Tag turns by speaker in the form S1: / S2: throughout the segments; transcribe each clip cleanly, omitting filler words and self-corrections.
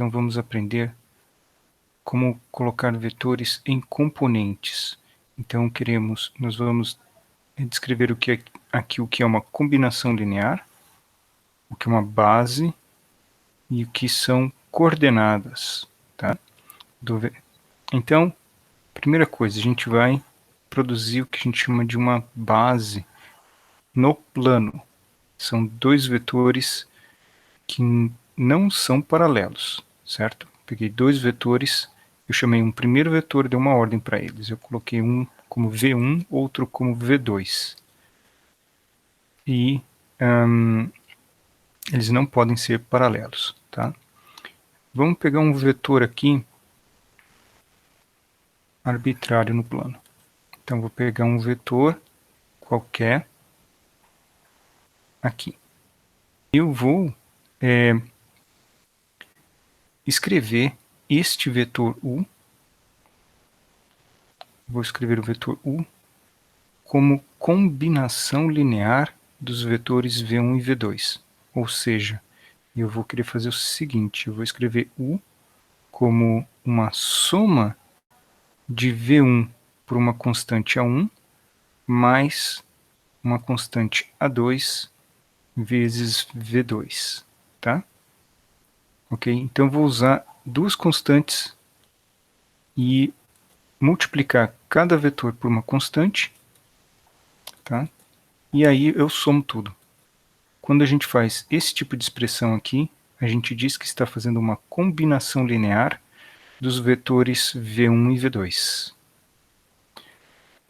S1: Então vamos aprender como colocar vetores em componentes. Então nós vamos descrever aqui o que é uma combinação linear, o que é uma base e o que são coordenadas, tá? Então, primeira coisa, a gente vai produzir o que a gente chama de uma base no plano. São dois vetores que não são paralelos, certo? Peguei dois vetores, eu chamei um primeiro vetor, dei uma ordem para eles. Eu coloquei um como V1, outro como V2. E eles não podem ser paralelos, tá? Vamos pegar um vetor aqui arbitrário no plano. Então vou pegar um vetor qualquer aqui. Eu vou escrever este vetor U. Vou escrever o vetor U como combinação linear dos vetores V1 e V2. Ou seja, eu vou querer fazer o seguinte, eu vou escrever U como uma soma de V1 por uma constante A1 mais uma constante A2 vezes V2, tá? Ok? Então eu vou usar duas constantes e multiplicar cada vetor por uma constante, tá? E aí eu somo tudo. Quando a gente faz esse tipo de expressão aqui, a gente diz que está fazendo uma combinação linear dos vetores V1 e V2.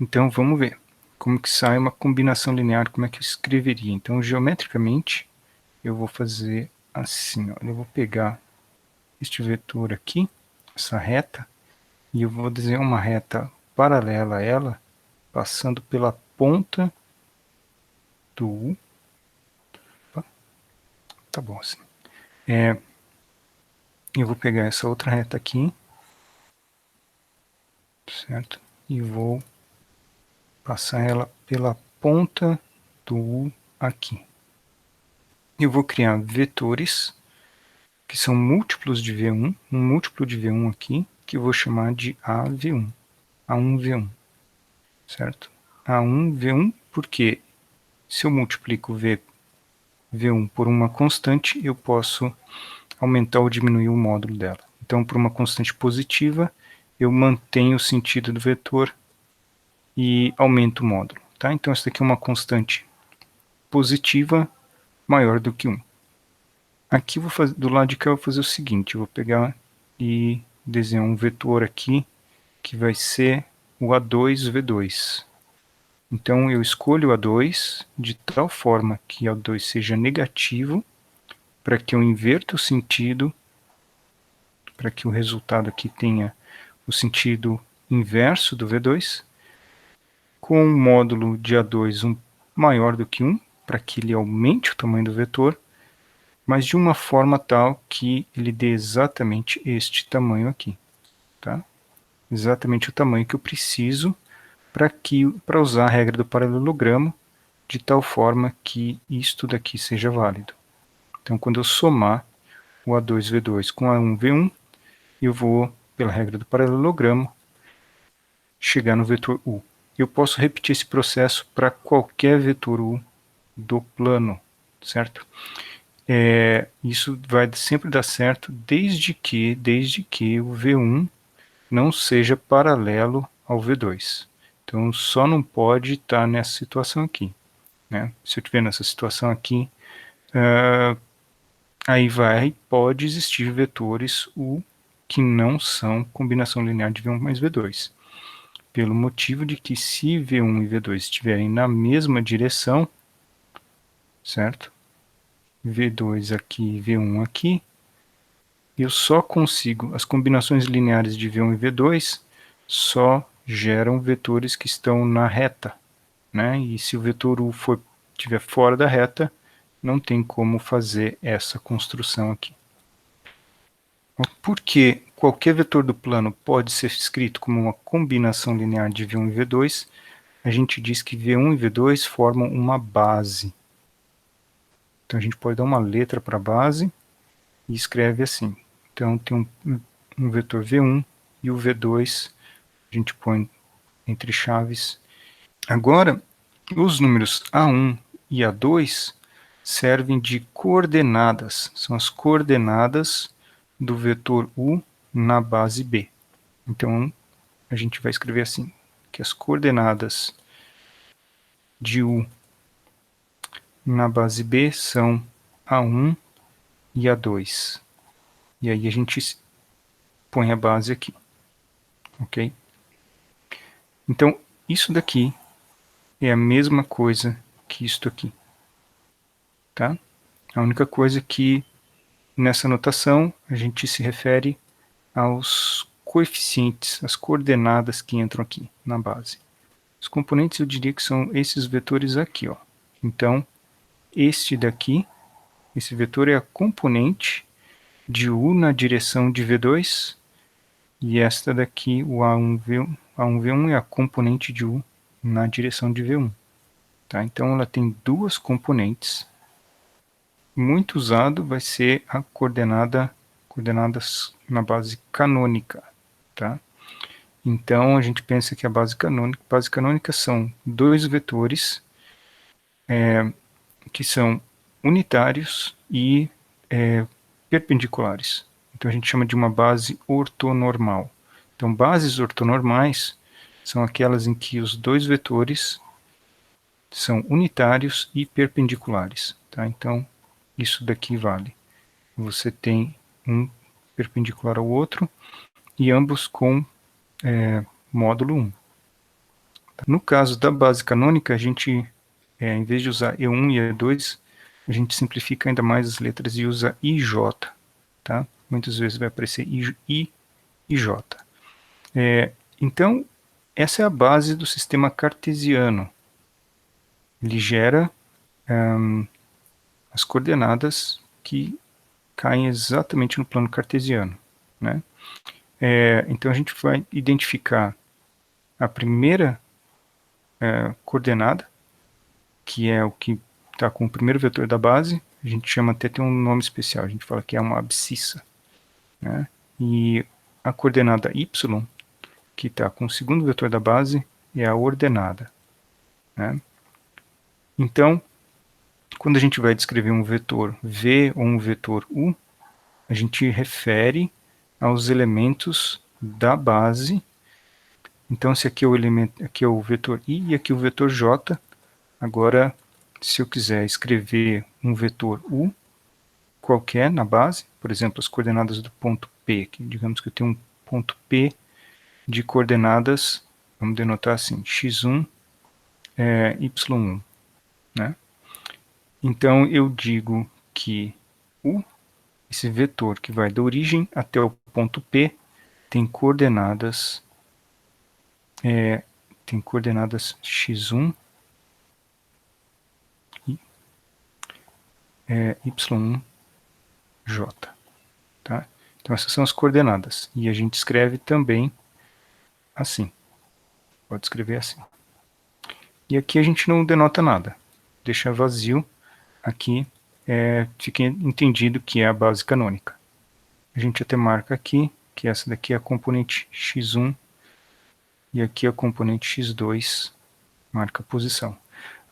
S1: Então vamos ver como que sai uma combinação linear, como é que eu escreveria. Então geometricamente eu vou fazer assim, ó. Eu vou pegar este vetor aqui, essa reta, e eu vou desenhar uma reta paralela a ela, passando pela ponta do U. Tá bom assim. Eu vou pegar essa outra reta aqui, certo? E vou passar ela pela ponta do U aqui. Eu vou criar vetores que são múltiplos de V1, um múltiplo de V1 aqui, que eu vou chamar de AV1, A1V1, certo? A1V1 porque se eu multiplico V1 por uma constante, eu posso aumentar ou diminuir o módulo dela. Então, por uma constante positiva, eu mantenho o sentido do vetor e aumento o módulo. Tá? Então, essa daqui é uma constante positiva maior do que 1. Aqui, do lado de cá, eu vou fazer o seguinte, eu vou pegar e desenhar um vetor aqui, que vai ser o A2V2. Então, eu escolho o A2 de tal forma que o A2 seja negativo, para que eu inverta o sentido, para que o resultado aqui tenha o sentido inverso do V2, com um módulo de A2 maior do que 1, para que ele aumente o tamanho do vetor, mas de uma forma tal que ele dê exatamente este tamanho aqui, tá? Exatamente o tamanho que eu preciso para usar a regra do paralelogramo, de tal forma que isto daqui seja válido. Então, quando eu somar o A2V2 com A1V1, eu vou, pela regra do paralelogramo, chegar no vetor U. Eu posso repetir esse processo para qualquer vetor U do plano, certo? Isso vai sempre dar certo desde que o V1 não seja paralelo ao V2. Então, só não pode estar nessa situação aqui. Né? Se eu estiver nessa situação aqui, aí pode existir vetores U que não são combinação linear de V1 mais V2. Pelo motivo de que se V1 e V2 estiverem na mesma direção, certo? V2 aqui, V1 aqui, eu só consigo, as combinações lineares de V1 e V2 só geram vetores que estão na reta, né? E se o vetor U estiver fora da reta, não tem como fazer essa construção aqui. Porque qualquer vetor do plano pode ser escrito como uma combinação linear de V1 e V2, a gente diz que V1 e V2 formam uma base. Então a gente pode dar uma letra para a base e escreve assim. Então tem um vetor V1 e o V2, a gente põe entre chaves. Agora, os números A1 e A2 servem de coordenadas, são as coordenadas do vetor U na base B. Então, a gente vai escrever assim, que as coordenadas de U na base B são A1 e A2. E aí a gente põe a base aqui, ok? Então, isso daqui é a mesma coisa que isto aqui, tá? A única coisa que nessa notação a gente se refere aos coeficientes, as coordenadas que entram aqui na base. Os componentes eu diria que são esses vetores aqui, ó. Então, este daqui, esse vetor é a componente de U na direção de V2, e esta daqui, o A1V1 é a componente de U na direção de V1. Tá? Então ela tem duas componentes. Muito usado vai ser a coordenadas na base canônica. Tá? Então a gente pensa que a base canônica são dois vetores que são unitários e perpendiculares. Então a gente chama de uma base ortonormal. Então bases ortonormais são aquelas em que os dois vetores são unitários e perpendiculares. Tá? Então isso daqui vale. Você tem um perpendicular ao outro e ambos com módulo 1. No caso da base canônica, a gente, em vez de usar E1 e E2, a gente simplifica ainda mais as letras e usa IJ. Tá? Muitas vezes vai aparecer I e J. Então, essa é a base do sistema cartesiano. Ele gera as coordenadas que caem exatamente no plano cartesiano. Né? Então, a gente vai identificar a primeira coordenada, que é o que está com o primeiro vetor da base. A gente chama, até tem um nome especial, a gente fala que é uma abscissa. Né? E a coordenada y, que está com o segundo vetor da base, é a ordenada. Né? Então, quando a gente vai descrever um vetor V ou um vetor U, a gente refere aos elementos da base. Então, se aqui é o elemento, aqui é o vetor I e aqui o vetor J. Agora, se eu quiser escrever um vetor U qualquer na base, por exemplo, as coordenadas do ponto P, aqui, digamos que eu tenho um ponto P de coordenadas, vamos denotar assim, x1, y1. Né? Então, eu digo que U, esse vetor que vai da origem até o ponto P, tem coordenadas x1 e y1, j. Tá? Então essas são as coordenadas. E a gente escreve também assim. Pode escrever assim. E aqui a gente não denota nada. Deixa vazio. Aqui fica entendido que é a base canônica. A gente até marca aqui que essa daqui é a componente x1 e aqui a componente x2, marca a posição.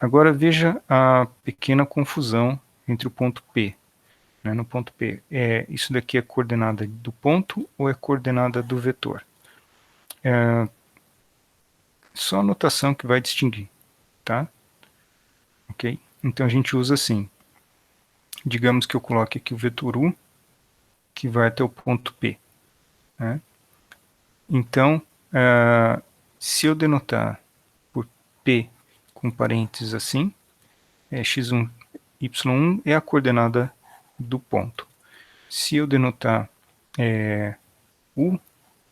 S1: Agora veja a pequena confusão entre o ponto P. Né? No ponto P, isso daqui é coordenada do ponto ou é coordenada do vetor? Só a notação que vai distinguir. Tá? Ok? Então a gente usa assim. Digamos que eu coloque aqui o vetor U, que vai até o ponto P. Né? Então, se eu denotar por P com parênteses assim, x1, y1 é a coordenada do ponto. Se eu denotar U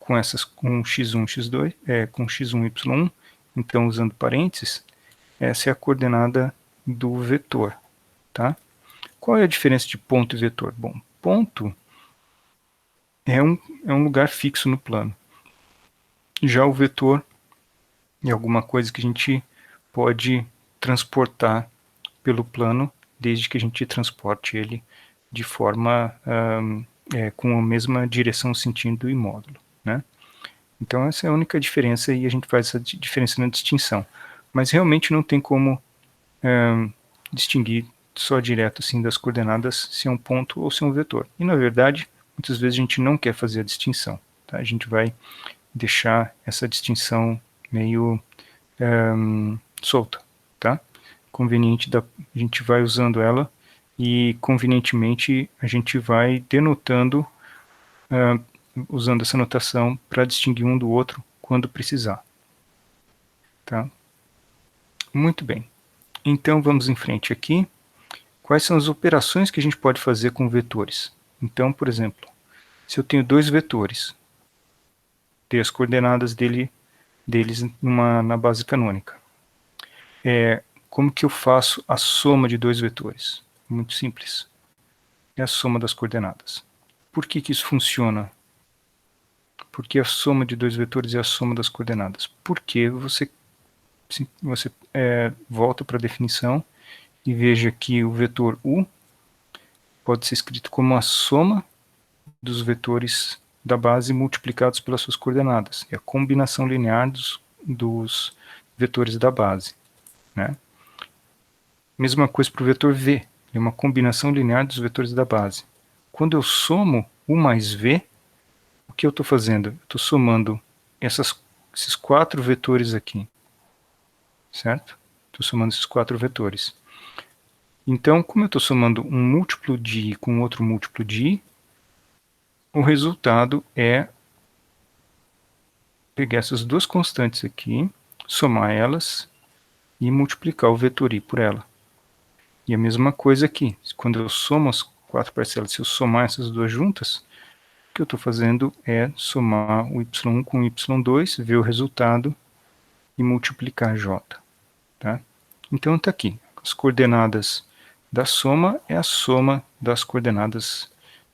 S1: com x1, x2, com x1, y1, então usando parênteses, essa é a coordenada do vetor. Tá? Qual é a diferença de ponto e vetor? Bom, ponto é um lugar fixo no plano. Já o vetor é alguma coisa que a gente pode transportar pelo plano, desde que a gente transporte ele de forma com a mesma direção, sentido e módulo, né? Então essa é a única diferença e a gente faz essa diferença na distinção. Mas realmente não tem como distinguir só direto assim das coordenadas se é um ponto ou se é um vetor. E na verdade, muitas vezes a gente não quer fazer a distinção, tá? A gente vai deixar essa distinção meio solta, tá? Conveniente a gente vai usando ela e convenientemente a gente vai denotando usando essa notação para distinguir um do outro quando precisar, tá? Muito bem. Então vamos em frente aqui. Quais são as operações que a gente pode fazer com vetores? Então, por exemplo, se eu tenho dois vetores, ter as coordenadas deles na base canônica. Como que eu faço a soma de dois vetores? Muito simples. É a soma das coordenadas. Por que isso funciona? Porque a soma de dois vetores é a soma das coordenadas. Porque você volta para a definição e veja que o vetor U pode ser escrito como a soma dos vetores da base multiplicados pelas suas coordenadas. É a combinação linear dos vetores da base, né? Mesma coisa para o vetor V. É uma combinação linear dos vetores da base. Quando eu somo U mais V, o que eu estou fazendo? Estou somando esses quatro vetores aqui, certo? Estou somando esses quatro vetores. Então, como eu estou somando um múltiplo de I com outro múltiplo de I, o resultado é pegar essas duas constantes aqui, somar elas e multiplicar o vetor I por ela. E a mesma coisa aqui. Quando eu somo as quatro parcelas, se eu somar essas duas juntas, o que eu estou fazendo é somar o y1 com o y2, ver o resultado e multiplicar j. Tá? Então está aqui. As coordenadas da soma é a soma das coordenadas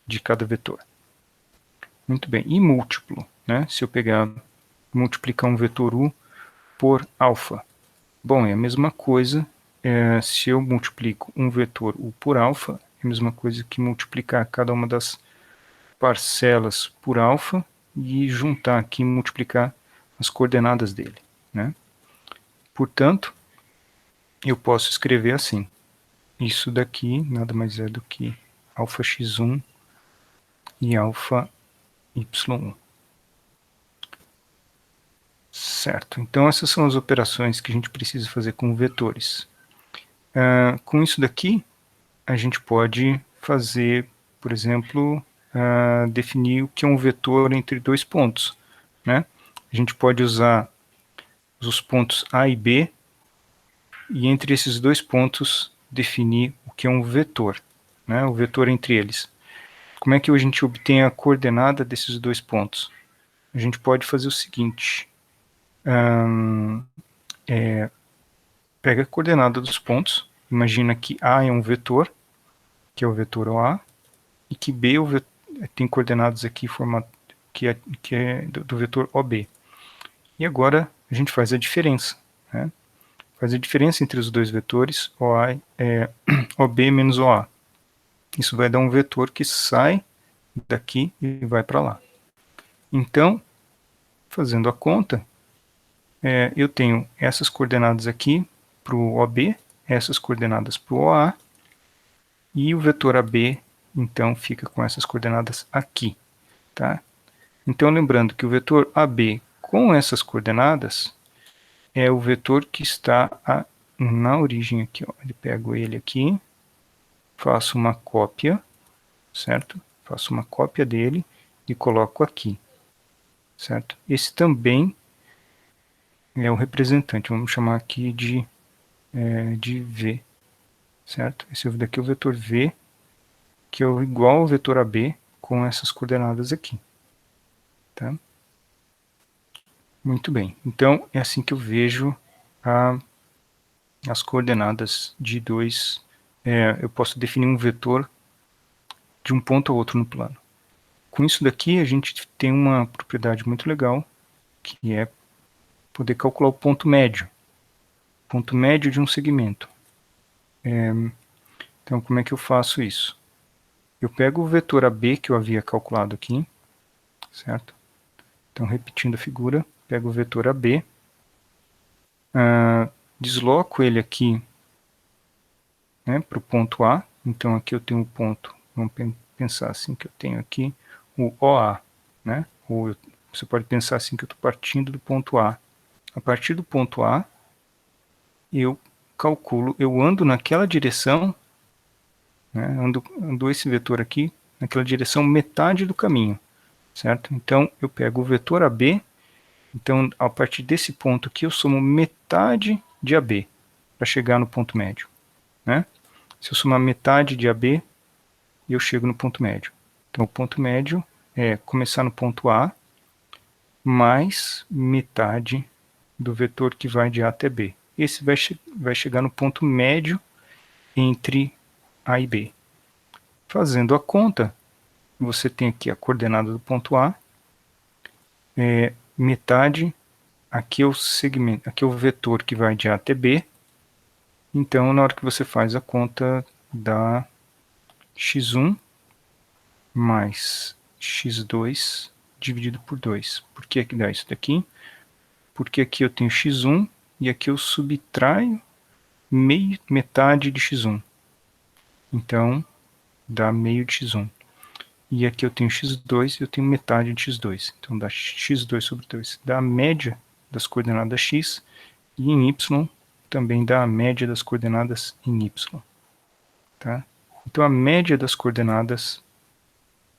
S1: de cada vetor. Muito bem. E múltiplo, né? Se eu multiplicar um vetor u por alfa. Bom, é a mesma coisa se eu multiplico um vetor u por alfa, é a mesma coisa que multiplicar cada uma das parcelas por alfa e juntar aqui e multiplicar as coordenadas dele, né? Portanto, eu posso escrever assim. Isso daqui nada mais é do que alfa x1 e alfa y1. Certo, então essas são as operações que a gente precisa fazer com vetores. Com isso daqui, a gente pode fazer, por exemplo, definir o que é um vetor entre dois pontos, né? A gente pode usar os pontos A e B e entre esses dois pontos definir o que é um vetor, né? O vetor entre eles. Como é que a gente obtém a coordenada desses dois pontos? A gente pode fazer o seguinte, pega a coordenada dos pontos, imagina que A é um vetor, que é o vetor OA, e que B tem coordenadas aqui que é do vetor OB. E agora a gente faz a diferença, né? Faz a diferença entre os dois vetores, OB menos OA. Isso vai dar um vetor que sai daqui e vai para lá. Então, fazendo a conta, eu tenho essas coordenadas aqui para o OB, essas coordenadas para o OA, e o vetor AB, então, fica com essas coordenadas aqui. Tá? Então, lembrando que o vetor AB com essas coordenadas é o vetor que está na origem aqui. Ó. Eu pego ele aqui, faço uma cópia, certo? Faço uma cópia dele e coloco aqui, certo? Esse também é o representante, vamos chamar aqui de V, certo? Esse daqui é o vetor V, que é igual ao vetor AB com essas coordenadas aqui, tá? Muito bem, então é assim que eu vejo as coordenadas de dois, eu posso definir um vetor de um ponto a outro no plano. Com isso daqui a gente tem uma propriedade muito legal, que é poder calcular o ponto médio de um segmento. Então como é que eu faço isso? eu pego o vetor AB que eu havia calculado aqui, certo? Então, repetindo a figura, pego o vetor AB, desloco ele aqui, né, para o ponto A. Então, aqui eu tenho um ponto, vamos pensar assim, que eu tenho aqui o OA, né? Ou você pode pensar assim que eu estou partindo do ponto A. A partir do ponto A, eu calculo, eu ando naquela direção, né, ando esse vetor aqui, naquela direção metade do caminho, certo? Então, eu pego o vetor AB, então, a partir desse ponto aqui, eu somo metade de AB, para chegar no ponto médio, né? Se eu somar metade de AB, eu chego no ponto médio. Então, o ponto médio é começar no ponto A, mais metade do vetor que vai de A até B. Esse vai chegar no ponto médio entre A e B. Fazendo a conta, você tem aqui a coordenada do ponto A, metade, aqui é o segmento, aqui é o vetor que vai de A até B. Então, na hora que você faz a conta, dá x1 mais x2 dividido por 2. Por que dá isso daqui? Porque aqui eu tenho x1 e aqui eu subtraio metade de x1. Então, dá meio de x1. E aqui eu tenho x2 e eu tenho metade de x2. Então, dá x2 sobre 2. Dá a média das coordenadas x, e em y também dá a média das coordenadas em y. Tá? Então, a média das coordenadas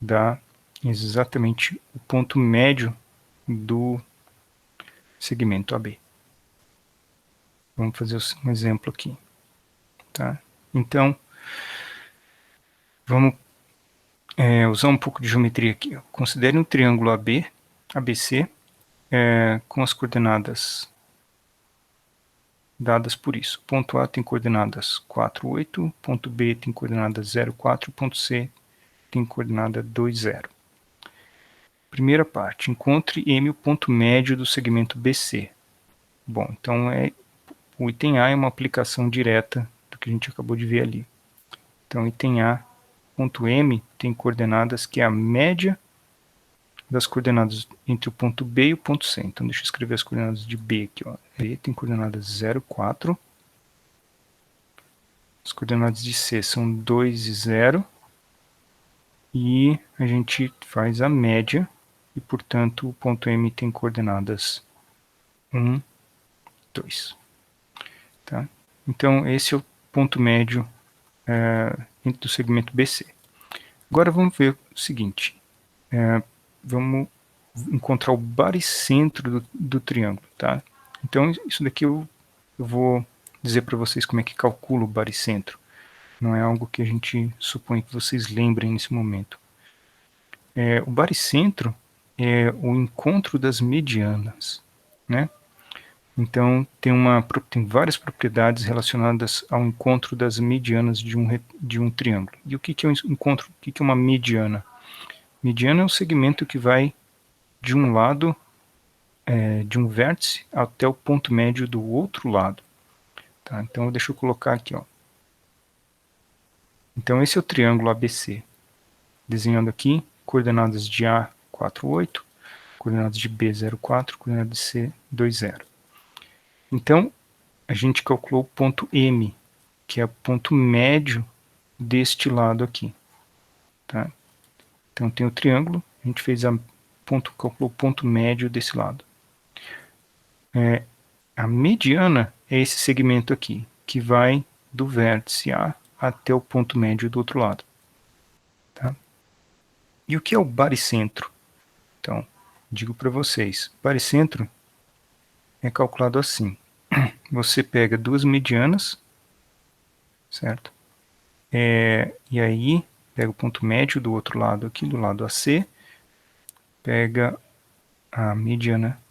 S1: dá exatamente o ponto médio do segmento AB. Vamos fazer um exemplo aqui. Tá? Então, vamos usar um pouco de geometria aqui. Considere um triângulo ABC, com as coordenadas dadas por isso. Ponto A tem coordenadas 4, 8, ponto B tem coordenadas 0, 4, ponto C tem coordenada 2, 0. Primeira parte, encontre M o ponto médio do segmento BC. Bom, então o item A é uma aplicação direta do que a gente acabou de ver ali. Então, item A, ponto M, tem coordenadas que é a média das coordenadas entre o ponto B e o ponto C. Então, deixa eu escrever as coordenadas de B aqui. Ó. B tem coordenadas 0, 4. As coordenadas de C são 2 e 0. E a gente faz a média. E, portanto, o ponto M tem coordenadas 1, 2. Tá? Então, esse é o ponto médio do segmento BC. Agora, vamos ver o seguinte. Vamos encontrar o baricentro do triângulo, tá? Então, isso daqui eu vou dizer para vocês como é que calcula o baricentro. Não é algo que a gente supõe que vocês lembrem nesse momento. O baricentro é o encontro das medianas, né? Então, tem várias propriedades relacionadas ao encontro das medianas de um triângulo. E o que é um encontro? O que é uma mediana? Mediana é o segmento que vai de um lado, de um vértice, até o ponto médio do outro lado. Tá? Então, deixa eu colocar aqui. Ó. Então, esse é o triângulo ABC. Desenhando aqui, coordenadas de A, 4, 8, coordenadas de B, 0, 4, coordenadas de C, 2, 0. Então, a gente calculou o ponto M, que é o ponto médio deste lado aqui. Tá? Então, tem o triângulo, a gente calculou o ponto médio desse lado. A mediana é esse segmento aqui, que vai do vértice A até o ponto médio do outro lado. Tá? E o que é o baricentro? Então, digo para vocês, baricentro é calculado assim. Você pega duas medianas, certo? E aí, pega o ponto médio do outro lado aqui, do lado AC, pega a mediana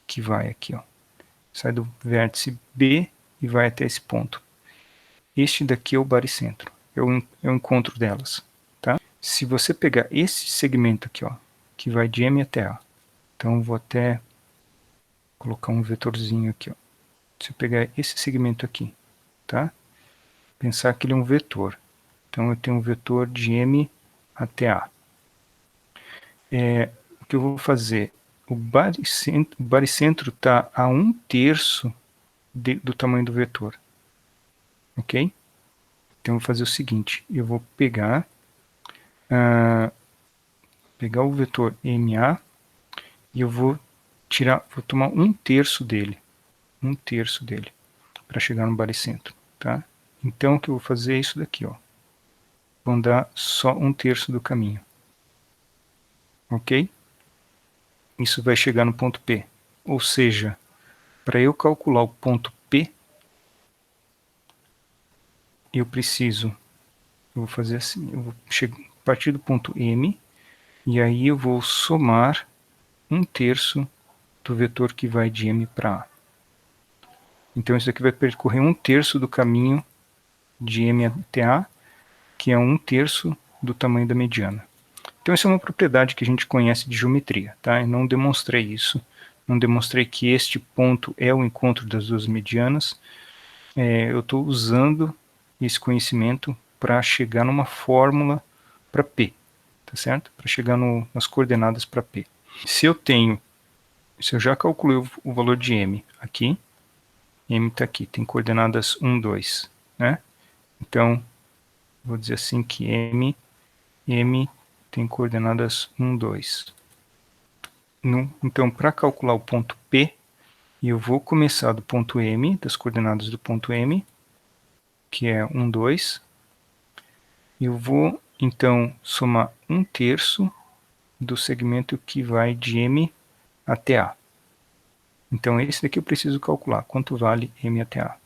S1: que vai aqui, ó. Sai do vértice B e vai até esse ponto. Este daqui é o baricentro, é o encontro delas. Tá? Se você pegar esse segmento aqui, ó, que vai de M até A, então vou até colocar um vetorzinho aqui. Ó. Se eu pegar esse segmento aqui, tá? Pensar que ele é um vetor. Então eu tenho um vetor de M até A. O que eu vou fazer? O baricentro está a 1/3 do tamanho do vetor. Ok? Então eu vou fazer o seguinte, eu vou pegar o vetor MA e eu vou tomar 1/3 dele. 1/3 dele, para chegar no baricentro. Tá? Então o que eu vou fazer é isso daqui, ó. Vou andar só 1/3 do caminho. Ok? Isso vai chegar no ponto P. Ou seja, para eu calcular o ponto P, eu vou fazer assim, eu vou partir do ponto M, e aí eu vou somar 1/3 do vetor que vai de M para A. Então isso aqui vai percorrer 1/3 do caminho de M até A, que é 1/3 do tamanho da mediana. Então essa é uma propriedade que a gente conhece de geometria, tá? Eu não demonstrei isso, não demonstrei que este ponto é o encontro das duas medianas. Eu estou usando esse conhecimento para chegar numa fórmula para P, tá certo? Para chegar nas coordenadas para P. Se eu já calculei o valor de M aqui, M está aqui, tem coordenadas 1, 2, né? Então, vou dizer assim que M tem coordenadas 1, 2. Então, para calcular o ponto P, eu vou começar do ponto M, das coordenadas do ponto M, que é 1, 2. Eu vou, então, somar 1/3 do segmento que vai de M até A. Então, esse daqui eu preciso calcular, quanto vale M até A.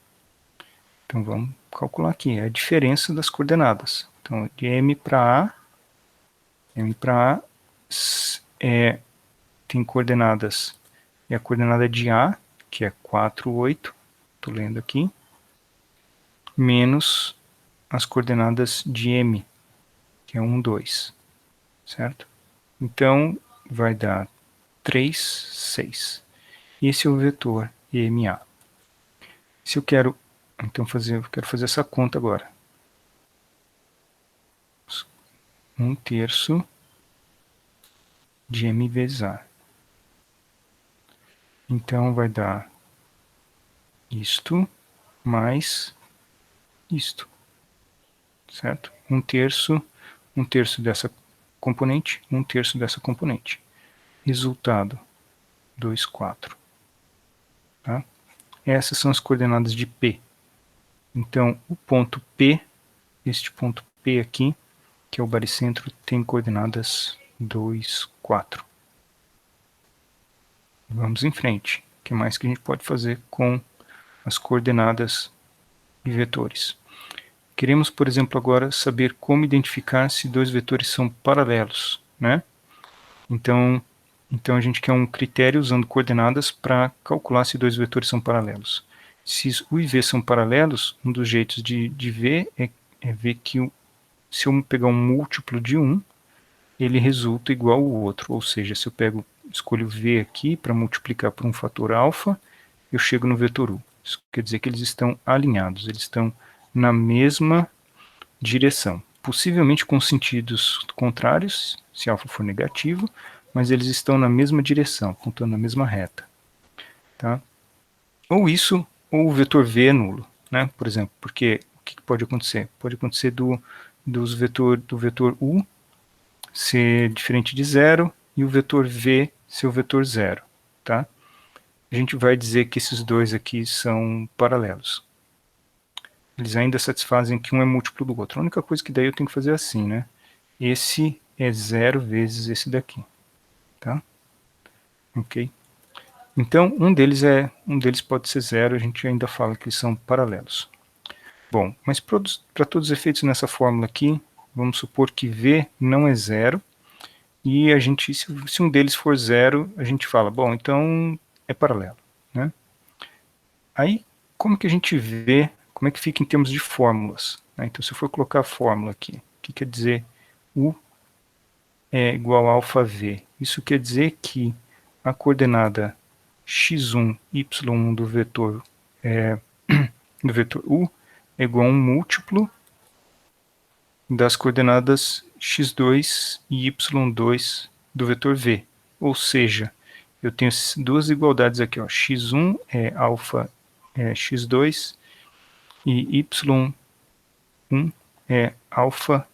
S1: Então, vamos calcular aqui, é a diferença das coordenadas. Então, de M para A tem coordenadas, a coordenada de A, que é 4, 8, estou lendo aqui, menos as coordenadas de M, que é 1, 2, certo? Então, vai dar 3, 6. Esse é o vetor EMA. Se eu quero, então, eu quero fazer essa conta agora. 1/3 de M vezes A. Então, vai dar isto mais isto, certo? 1/3 dessa componente, 1/3 dessa componente. Resultado, 2, 4. Tá? Essas são as coordenadas de P. Então, o ponto P, este ponto P aqui, que é o baricentro, tem coordenadas 2, 4. Vamos em frente. O que mais que a gente pode fazer com as coordenadas e vetores? Queremos, por exemplo, agora saber como identificar se dois vetores são paralelos, né? Então a gente quer um critério usando coordenadas para calcular se dois vetores são paralelos. Se U e V são paralelos, um dos jeitos de ver é ver que se eu pegar um múltiplo de um, ele resulta igual ao outro. Ou seja, se eu escolho V aqui para multiplicar por um fator alfa, eu chego no vetor U. Isso quer dizer que eles estão alinhados, eles estão na mesma direção. Possivelmente com sentidos contrários, se alfa for negativo, mas eles estão na mesma direção, apontando na mesma reta. Tá? Ou isso, ou o vetor V é nulo, né? Por exemplo, porque o que pode acontecer? Pode acontecer do vetor U ser diferente de zero e o vetor V ser o vetor zero. Tá? A gente vai dizer que esses dois aqui são paralelos. Eles ainda satisfazem que um é múltiplo do outro. A única coisa que daí eu tenho que fazer é assim, né? Esse é zero vezes esse daqui. Tá? Ok? Então, um deles pode ser zero, a gente ainda fala que eles são paralelos. Bom, mas para todos os efeitos nessa fórmula aqui, vamos supor que V não é zero, e a gente, se um deles for zero, a gente fala, bom, então é paralelo. Né? Aí, como que a gente vê, como é que fica em termos de fórmulas? Né? Então, se eu for colocar a fórmula aqui, o que quer dizer U é igual a alfa V? Isso quer dizer que a coordenada x1, y1 do vetor U é igual a um múltiplo das coordenadas x2 e y2 do vetor v. Ou seja, eu tenho duas igualdades aqui, ó. x1 é alfa x2 e y1 é alfa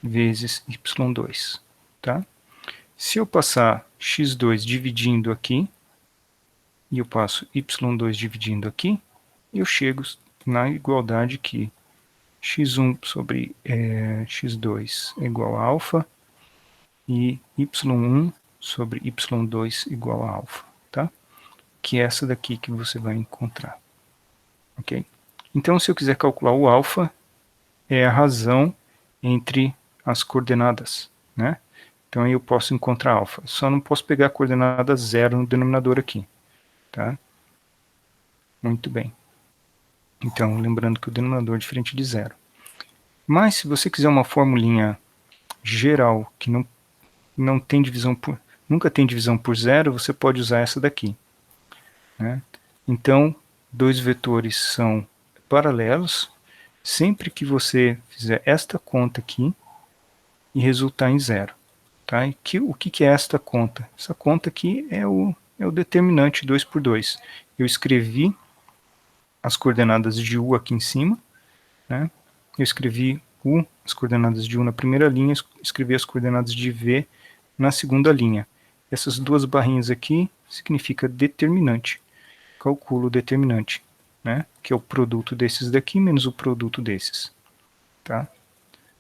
S1: vezes y2, tá? Se eu passar x2 dividindo aqui, e eu passo y2 dividindo aqui, eu chego na igualdade que x1 sobre x2 é igual a alfa e y1 sobre y2 igual a alfa, tá? Que é essa daqui que você vai encontrar, ok? Então, se eu quiser calcular o alfa, é a razão entre as coordenadas, né? Então, aí eu posso encontrar alfa. Só não posso pegar a coordenada 0 no denominador aqui, tá? Muito bem. Então, lembrando que o denominador é diferente de 0. Mas, se você quiser uma formulinha geral, que não tem divisão por, nunca tem divisão por 0, você pode usar essa daqui, né? Então, dois vetores são paralelos sempre que você fizer esta conta aqui e resultar em 0. Tá? E o que é esta conta? Essa conta aqui é o determinante 2 por 2. Eu escrevi as coordenadas de U aqui em cima, né? Eu escrevi as coordenadas de U na primeira linha, escrevi as coordenadas de V na segunda linha. Essas duas barrinhas aqui significa determinante. Calculo o determinante, né? Que é o produto desses daqui menos o produto desses. Tá?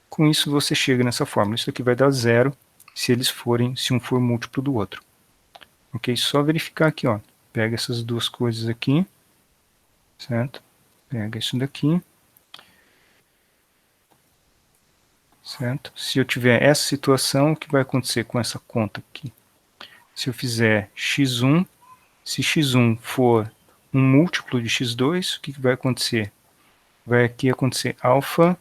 S1: Com isso você chega nessa fórmula. Isso aqui vai dar 0 se um for múltiplo do outro. Ok? Só verificar aqui, ó. Pega essas duas coisas aqui, certo? Pega isso daqui, certo? Se eu tiver essa situação, o que vai acontecer com essa conta aqui? Se eu fizer x1, se x1 for um múltiplo de x2, o que vai acontecer? Vai aqui acontecer alfa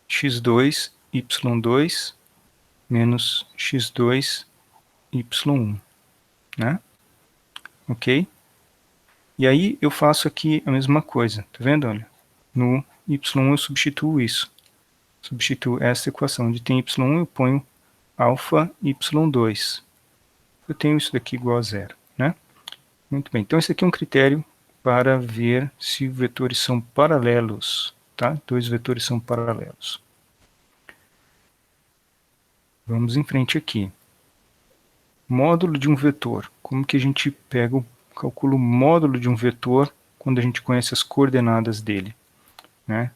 S1: x2, y2 menos x2, y1, né? Ok? E aí eu faço aqui a mesma coisa, tá vendo? Olha, no y1 eu substituo isso. Substituo essa equação. Onde tem y1 eu ponho alfa y2. Eu tenho isso daqui igual a 0, né? Muito bem. Então esse aqui é um critério para ver se vetores são paralelos, tá? Dois vetores são paralelos. Vamos em frente aqui. Módulo de um vetor. Como que a gente calcula o módulo de um vetor quando a gente conhece as coordenadas dele, né?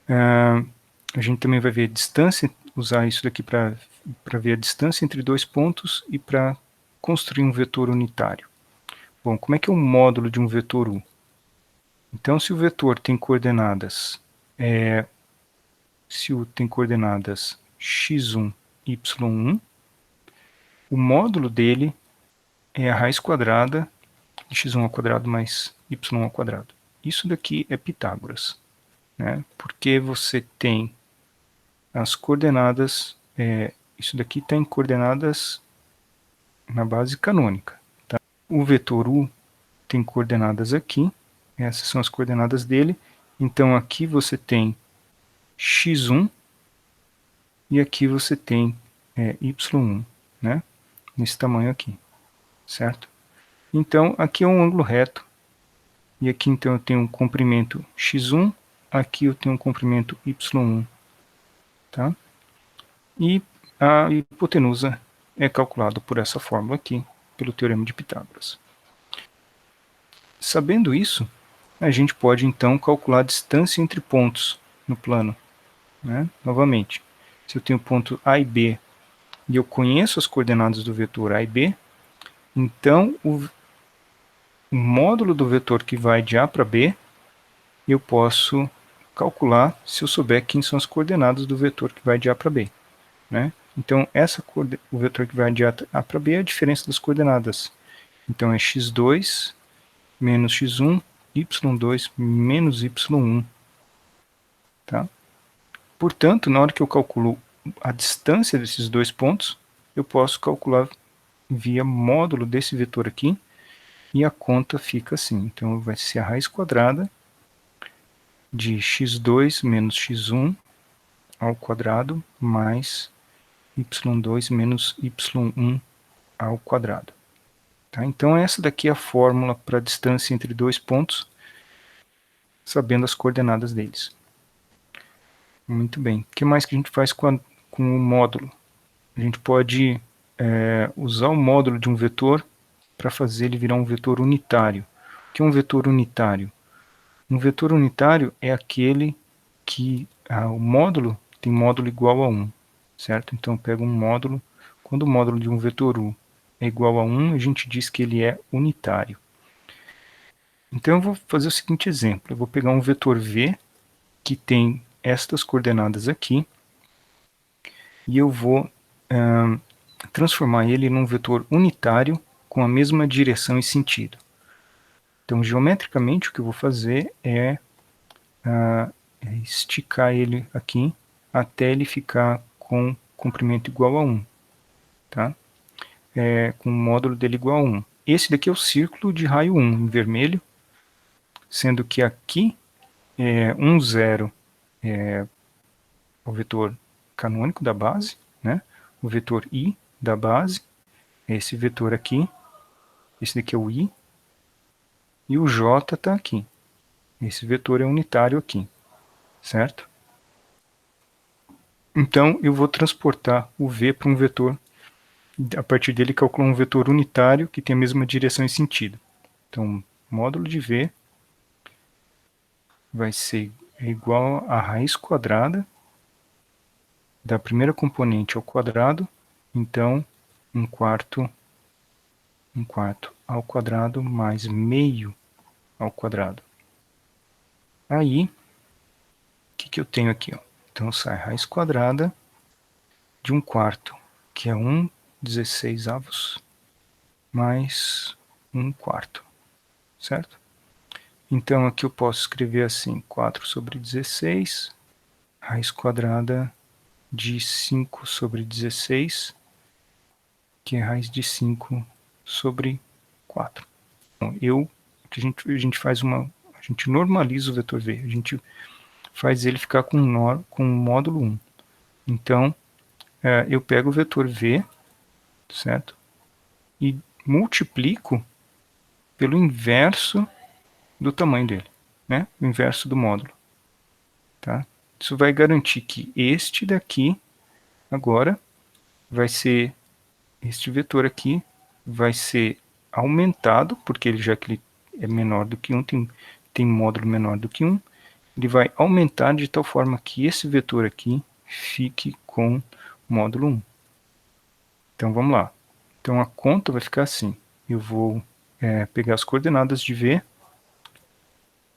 S1: A gente também vai ver a distância, usar isso daqui para ver a distância entre dois pontos e para construir um vetor unitário. Bom, como é que é o módulo de um vetor U? Então, se o vetor tem coordenadas, x1, y1, o módulo dele é a raiz quadrada de x1 ao quadrado mais y1 ao quadrado. Isso daqui é Pitágoras, né? Porque você tem as coordenadas, isso daqui tem coordenadas na base canônica. Tá? O vetor U tem coordenadas aqui, essas são as coordenadas dele, então aqui você tem x1 e aqui você tem y1, né? Nesse tamanho aqui, certo? Então aqui é um ângulo reto, e aqui então eu tenho um comprimento x1, aqui eu tenho um comprimento y1, tá? E a hipotenusa é calculada por essa fórmula aqui, pelo Teorema de Pitágoras. Sabendo isso, a gente pode então calcular a distância entre pontos no plano, né? Novamente, se eu tenho ponto A e B, e eu conheço as coordenadas do vetor A e B, então o módulo do vetor que vai de A para B, eu posso calcular se eu souber quem são as coordenadas do vetor que vai de A para B, né? Então, o vetor que vai de A para B é a diferença das coordenadas. Então, é x2 menos x1, y2 menos y1. Tá? Portanto, na hora que eu calculo a distância desses dois pontos, eu posso calcular via módulo desse vetor aqui, e a conta fica assim. Então, vai ser a raiz quadrada de x2 menos x1 ao quadrado mais y2 menos y1 ao quadrado. Tá? Então essa daqui é a fórmula para a distância entre dois pontos, sabendo as coordenadas deles. Muito bem. O que mais que a gente faz com o módulo? A gente pode usar o módulo de um vetor para fazer ele virar um vetor unitário. O que é um vetor unitário? Um vetor unitário é aquele que o módulo tem módulo igual a 1, certo? Então eu pego um módulo, quando o módulo de um vetor U é igual a 1, a gente diz que ele é unitário. Então eu vou fazer o seguinte exemplo, eu vou pegar um vetor V que tem estas coordenadas aqui, e eu vou transformar ele num vetor unitário com a mesma direção e sentido. Então, geometricamente, o que eu vou fazer é esticar ele aqui até ele ficar com comprimento igual a 1, tá? Com o módulo dele igual a 1. Esse daqui é o círculo de raio 1, em vermelho, sendo que aqui 1, 0 é o vetor canônico da base, né? O vetor I da base, é esse vetor aqui, esse daqui é o I, e o J está aqui. Esse vetor é unitário aqui, certo? Então, eu vou transportar o V para um vetor, a partir dele calcular um vetor unitário que tem a mesma direção e sentido. Então, módulo de V vai ser igual a raiz quadrada da primeira componente ao quadrado, então 1/4 ao quadrado mais meio ao quadrado. Aí, o que eu tenho aqui? Ó? Então sai raiz quadrada de 1/4, que é 1/16, mais 1/4, certo? Então aqui eu posso escrever assim, 4 sobre 16, raiz quadrada de 5 sobre 16, que é raiz de 5 sobre 4. Então, a gente normaliza o vetor V, a gente faz ele ficar com módulo 1. Então, eu pego o vetor V, certo? E multiplico pelo inverso do tamanho dele, né? O inverso do módulo, tá? Isso vai garantir que este daqui, agora, vai ser, este vetor aqui, vai ser aumentado, porque ele, já que ele é menor do que 1, tem módulo menor do que 1, ele vai aumentar de tal forma que esse vetor aqui fique com módulo 1. Então vamos lá. Então a conta vai ficar assim. Eu vou pegar as coordenadas de V,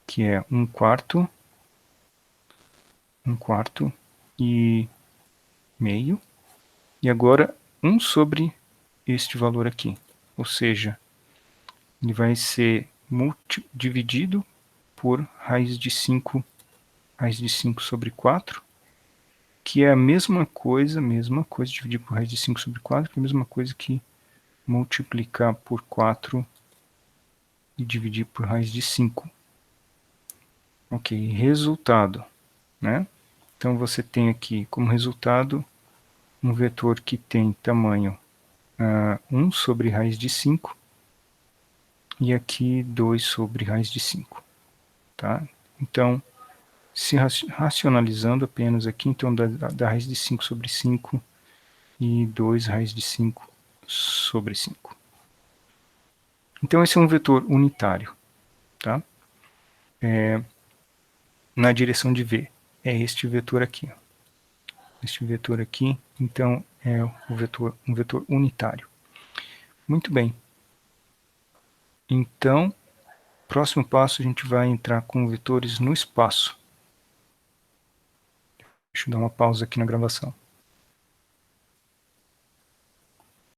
S1: que é 1/4 e meio, e agora 1 sobre este valor aqui. Ou seja, ele vai ser dividido por raiz de 5 sobre 4, que é a mesma coisa, dividir por raiz de 5 sobre 4, que é a mesma coisa que multiplicar por 4 e dividir por raiz de 5. Ok, resultado, né? Então você tem aqui como resultado um vetor que tem tamanho 1 sobre raiz de 5 e aqui 2 sobre raiz de 5. Tá? Então, se racionalizando apenas aqui, então dá raiz de 5 sobre 5 e 2 raiz de 5 sobre 5. Então esse é um vetor unitário, tá? Na direção de V, é este vetor aqui. Ó. Este vetor aqui, então é um vetor unitário. Muito bem. Então, próximo passo a gente vai entrar com vetores no espaço. Deixa eu dar uma pausa aqui na gravação.